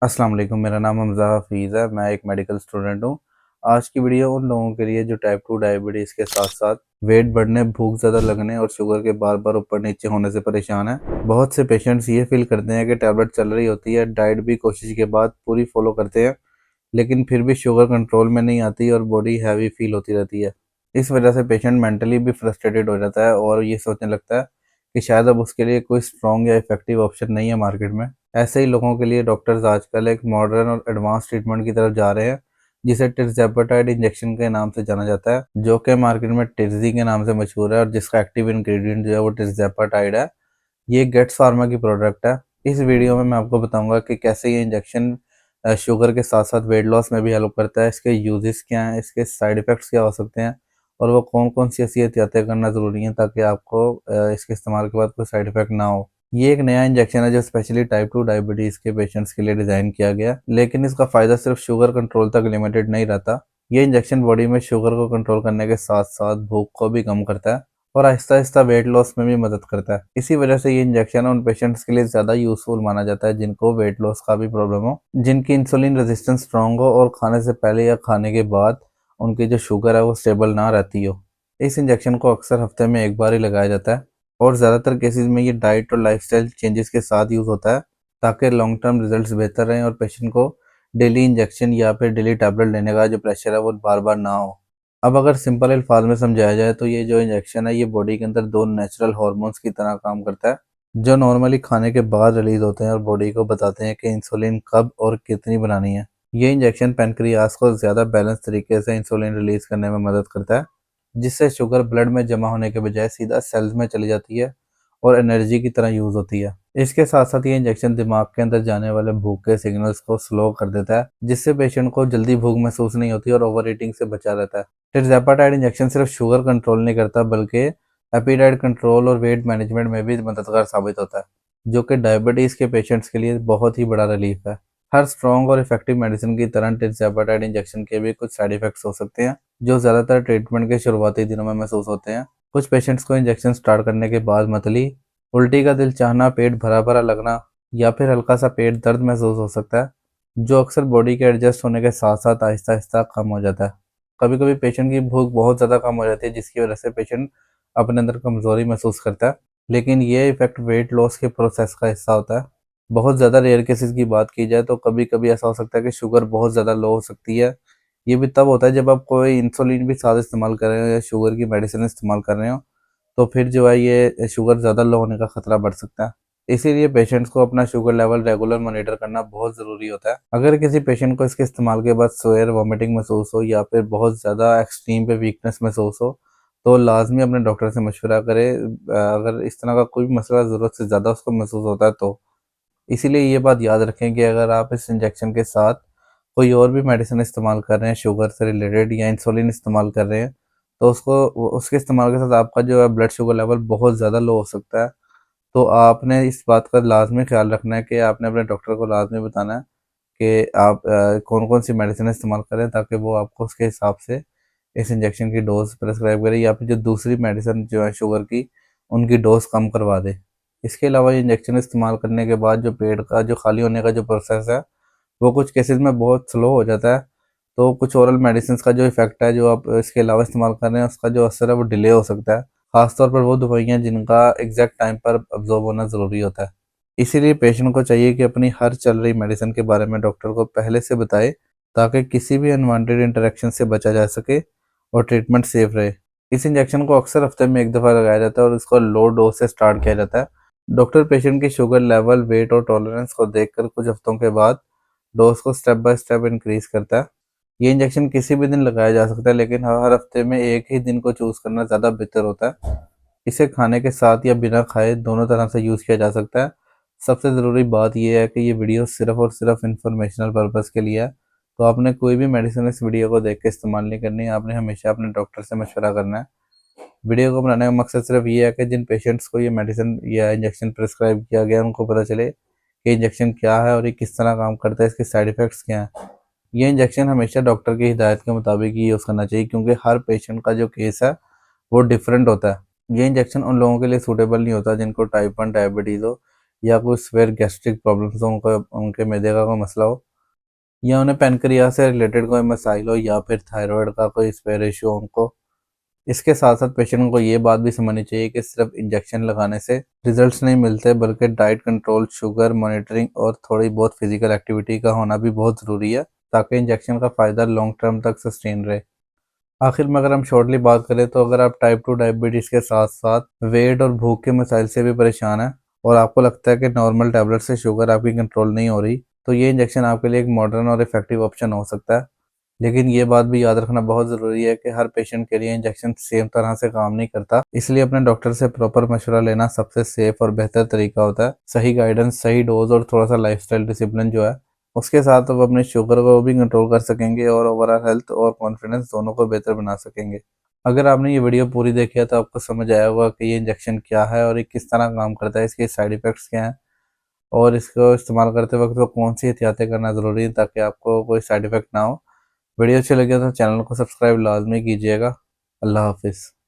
अस्सलाम वालेकुम। मेरा नाम हमज़ा हफ़ीज़ है। मैं एक मेडिकल स्टूडेंट हूँ। आज की वीडियो उन लोगों के लिए जो टाइप 2 डायबिटीज़ के साथ-साथ वेट बढ़ने, भूख ज़्यादा लगने और शुगर के बार-बार ऊपर-नीचे होने से परेशान हैं। बहुत से पेशेंट्स ये फ़ील करते हैं कि टैबलेट चल रही होती है, डाइट भी कोशिश के बाद पूरी फ़ॉलो करते हैं, लेकिन फिर भी शुगर कंट्रोल में नहीं आती और बॉडी हैवी फ़ील होती रहती है। इस वजह से पेशेंट मेंटली भी फ्रस्ट्रेटेड हो जाता है और ये सोचने लगता है कि शायद अब उसके लिए कोई स्ट्रॉन्ग या इफ़ेक्टिव ऑप्शन नहीं है मार्केट में। ऐसे ही लोगों के लिए डॉक्टर्स आजकल एक मॉडर्न और एडवांस ट्रीटमेंट की तरफ जा रहे हैं, जिसे टिrzepatide इंजेक्शन के नाम से जाना जाता है, जो कि मार्केट में टिर्ज़ी के नाम से मशहूर है और जिसका एक्टिव इंग्रेडिएंट जो है वो टिrzepatide है। ये गेट्स फार्मा की प्रोडक्ट है। इस वीडियो में मैं आपको बताऊंगा कि कैसे ये इंजेक्शन शुगर के साथ साथ वेट लॉस में भी हेल्प करता है, इसके यूजेस क्या हैं, इसके साइड इफ़ेक्ट्स क्या हो सकते हैं और वो कौन-कौन सी ऐसी एहतियातें करना ज़रूरी हैं ताकि आपको इसके इस्तेमाल के बाद कोई साइड इफ़ेक्ट ना हो। ये एक नया इंजेक्शन है जो स्पेशली टाइप 2 डायबिटीज़ के पेशेंट्स के लिए डिज़ाइन किया गया है, लेकिन इसका फ़ायदा सिर्फ शुगर कंट्रोल तक लिमिटेड नहीं रहता। ये इंजेक्शन बॉडी में शुगर को कंट्रोल करने के साथ-साथ भूख को भी कम करता है और आहिस्ता-आहिस्ता वेट लॉस में भी मदद करता है। इसी वजह से ये इंजेक्शन उन पेशेंट्स के लिए ज़्यादा यूज़फुल माना जाता है जिनको वेट लॉस का भी प्रॉब्लम हो, जिनकी इंसुलिन रेजिस्टेंस स्ट्रॉन्ग हो और खाने से पहले या खाने के बाद उनकी जो शुगर है वो स्टेबल ना रहती हो। इस इंजेक्शन को अक्सर हफ्ते में 1 बार ही लगाया जाता है और ज़्यादातर केसेस में ये डाइट और लाइफ़स्टाइल चेंजेस के साथ यूज़ होता है ताकि लॉन्ग टर्म रिजल्ट्स बेहतर रहें और पेशेंट को डेली इंजेक्शन या फिर डेली टैबलेट लेने का जो प्रेशर है वो बार-बार ना हो। अब अगर सिंपल अल्फाज में समझाया जाए तो ये जो इंजेक्शन है ये बॉडी के अंदर 2 नेचुरल हार्मोन्स की तरह काम करता है, जो नॉर्मली खाने के बाद रिलीज होते हैं और बॉडी को बताते हैं कि इंसुलिन कब और कितनी बनानी है। ये इंजेक्शन पैनक्रियास को ज़्यादा बैलेंस तरीके से इंसुलिन रिलीज करने में मदद करता है, जिससे शुगर ब्लड में जमा होने के बजाय सीधा सेल्स में चली जाती है और एनर्जी की तरह यूज़ होती है। इसके साथ-साथ ये इंजेक्शन दिमाग के अंदर जाने वाले भूख के सिग्नल्स को स्लो कर देता है, जिससे पेशेंट को जल्दी भूख महसूस नहीं होती और ओवर ईटिंग से बचा रहता है। टिrzepatide इंजेक्शन सिर्फ शुगर कंट्रोल नहीं करता बल्कि एपेटाइट कंट्रोल और वेट मैनेजमेंट में भी मददगार साबित होता है, जो कि डायबिटीज़ के पेशेंट्स के लिए बहुत ही बड़ा रिलीफ है। हर स्ट्रॉन्ग और इफेक्टिव मेडिसिन की तरह टिrzepatide इंजेक्शन के भी कुछ साइड इफेक्ट्स हो सकते हैं, जो ज़्यादातर ट्रीटमेंट के शुरुआती दिनों में महसूस होते हैं। कुछ पेशेंट्स को इंजेक्शन स्टार्ट करने के बाद मतली, उल्टी का दिल चाहना, पेट भरा-भरा लगना या फिर हल्का सा पेट दर्द महसूस हो सकता है, जो अक्सर बॉडी के एडजस्ट होने के साथ-साथ आहिस्ता-आहिस्ता कम हो जाता है। कभी-कभी पेशेंट की भूख बहुत ज़्यादा कम हो जाती है जिसकी वजह से पेशेंट अपने अंदर कमज़ोरी महसूस करता है, लेकिन ये इफ़ेक्ट वेट लॉस के प्रोसेस का हिस्सा होता है। बहुत ज़्यादा रेयर केसेस की बात की जाए तो कभी-कभी ऐसा हो सकता है कि शुगर बहुत ज़्यादा लो हो सकती है। ये भी तब होता है जब आप कोई इंसुलिन भी साथ इस्तेमाल कर रहे हो या शुगर की मेडिसिन इस्तेमाल कर रहे हो, तो फिर जो है ये शुगर ज़्यादा लो होने का खतरा बढ़ सकता है। इसीलिए पेशेंट्स को अपना शुगर लेवल रेगुलर मॉनिटर करना बहुत ज़रूरी होता है। अगर किसी पेशेंट को इसके इस्तेमाल के बाद स्वयर वॉमिटिंग महसूस हो या फिर बहुत ज़्यादा एक्सट्रीम पे वीकनेस महसूस हो, तो लाज़मी अपने डॉक्टर से मशवरा करें। अगर इस तरह का कोई भी मसला ज़रूरत से ज़्यादा उसको महसूस होता है तो। इसीलिए ये बात याद रखें कि अगर आप इस इंजेक्शन के साथ कोई और भी मेडिसिन इस्तेमाल कर रहे हैं शुगर से रिलेटेड या इंसुलिन इस्तेमाल कर रहे हैं, तो उसके इस्तेमाल के साथ आपका जो है ब्लड शुगर लेवल बहुत ज़्यादा लो हो सकता है। तो आपने इस बात का लाज़मी ख़्याल रखना है कि आपने अपने डॉक्टर को लाज़मी बताना है कि आप कौन-कौन सी मेडिसिन इस्तेमाल कर रहे हैं ताकि वो आपको उसके हिसाब से इस इंजेक्शन की डोज़ प्रिस्क्राइब करे या फिर जो दूसरी मेडिसिन जो है शुगर की, उनकी डोज़ कम करवा दे। इसके अलावा ये इंजेक्शन इस्तेमाल करने के बाद जो पेट का जो खाली होने का जो प्रोसेस है, वो कुछ केसेज़ में बहुत स्लो हो जाता है। तो कुछ ओरल मेडिसिन्स का जो इफ़ेक्ट है, जो आप इसके अलावा इस्तेमाल कर रहे हैं, उसका जो असर है वो डिले हो सकता है। ख़ास तौर पर वो दवाइयाँ जिनका एग्ज़ैक्ट टाइम पर अब्ज़ॉर्ब होना ज़रूरी होता है। इसीलिए पेशेंट को चाहिए कि अपनी हर चल रही मेडिसिन के बारे में डॉक्टर को पहले से बताए, ताकि किसी भी अनवांटेड इंटरैक्शन से बचा जा सके और ट्रीटमेंट सेफ रहे। इस इंजेक्शन को अक्सर हफ्ते में 1 दफ़ा लगाया जाता है और इसको लो डोज़ से स्टार्ट किया जाता है। डॉक्टर पेशेंट की शुगर लेवल, वेट और टॉलरेंस को देखकर कुछ हफ्तों के बाद डोज़ को स्टेप बाय स्टेप इंक्रीज़ करता है। ये इंजेक्शन किसी भी दिन लगाया जा सकता है, लेकिन हर हफ्ते में एक ही दिन को चूज़ करना ज़्यादा बेहतर होता है। इसे खाने के साथ या बिना खाए दोनों तरह से यूज़ किया जा सकता है। सबसे ज़रूरी बात ये है कि ये वीडियो सिर्फ़ और सिर्फ़ इन्फॉर्मेशनल पर्पज़ के लिए है। तो आपने कोई भी मेडिसिन इस वीडियो को देख के इस्तेमाल नहीं करनी है, आपने हमेशा अपने डॉक्टर से मशवरा करना है। वीडियो को बनाने का मकसद सिर्फ ये है कि जिन पेशेंट्स को ये मेडिसिन या इंजेक्शन प्रिस्क्राइब किया गया है, उनको पता चले कि इंजेक्शन क्या है और ये किस तरह काम करता है, इसके साइड इफ़ेक्ट्स क्या हैं। ये इंजेक्शन हमेशा डॉक्टर की हिदायत के मुताबिक ही यूज़ करना चाहिए, क्योंकि हर पेशेंट का जो केस है वो डिफरेंट होता है। ये इंजेक्शन उन लोगों के लिए सूटेबल नहीं होता जिनको टाइप 1 डायबिटीज़ हो या कोई स्वेयर गैस्ट्रिक प्रॉब्लम्स हो, उनको उनके मैदे का कोई मसला हो, या उन्हें पेनक्रियास से रिलेटेड कोई मसाइल हो, या फिर थायराइड का कोई स्पेयर इशू हो उनको। इसके साथ साथ पेशेंट को ये बात भी समझनी चाहिए कि सिर्फ इंजेक्शन लगाने से रिजल्ट्स नहीं मिलते, बल्कि डाइट कंट्रोल, शुगर मॉनिटरिंग और थोड़ी बहुत फिजिकल एक्टिविटी का होना भी बहुत ज़रूरी है, ताकि इंजेक्शन का फ़ायदा लॉन्ग टर्म तक सस्टेन रहे। आखिर में अगर हम शॉर्टली बात करें तो अगर आप टाइप 2 डायबिटीज़ के साथ साथ वेट और भूख के मसाइल से भी परेशान हैं और आपको लगता है कि नॉर्मल टैबलेट से शुगर आपकी कंट्रोल नहीं हो रही, तो ये इंजेक्शन आपके लिए एक मॉडर्न और इफेक्टिव ऑप्शन हो सकता है। लेकिन ये बात भी याद रखना बहुत ज़रूरी है कि हर पेशेंट के लिए इंजेक्शन सेम तरह से काम नहीं करता, इसलिए अपने डॉक्टर से प्रॉपर मशवरा लेना सबसे सेफ और बेहतर तरीका होता है। सही गाइडेंस, सही डोज और थोड़ा सा लाइफस्टाइल डिसिप्लिन जो है, उसके साथ आप अपने शुगर को भी कंट्रोल कर सकेंगे और ओवरऑल हेल्थ और कॉन्फिडेंस दोनों को बेहतर बना सकेंगे। अगर आपने ये वीडियो पूरी देखी है तो आपको समझ आया होगा कि ये इंजेक्शन क्या है और ये किस तरह काम करता है, इसके साइड इफ़ेक्ट्स क्या हैं और इसको इस्तेमाल करते वक्त तो कौन सी एहतियातें करना ज़रूरी है ताकि आपको कोई साइड इफ़ेक्ट ना हो। वीडियो अच्छी लगी हो तो चैनल को सब्सक्राइब लाजमी कीजिएगा। अल्लाह हाफिज़।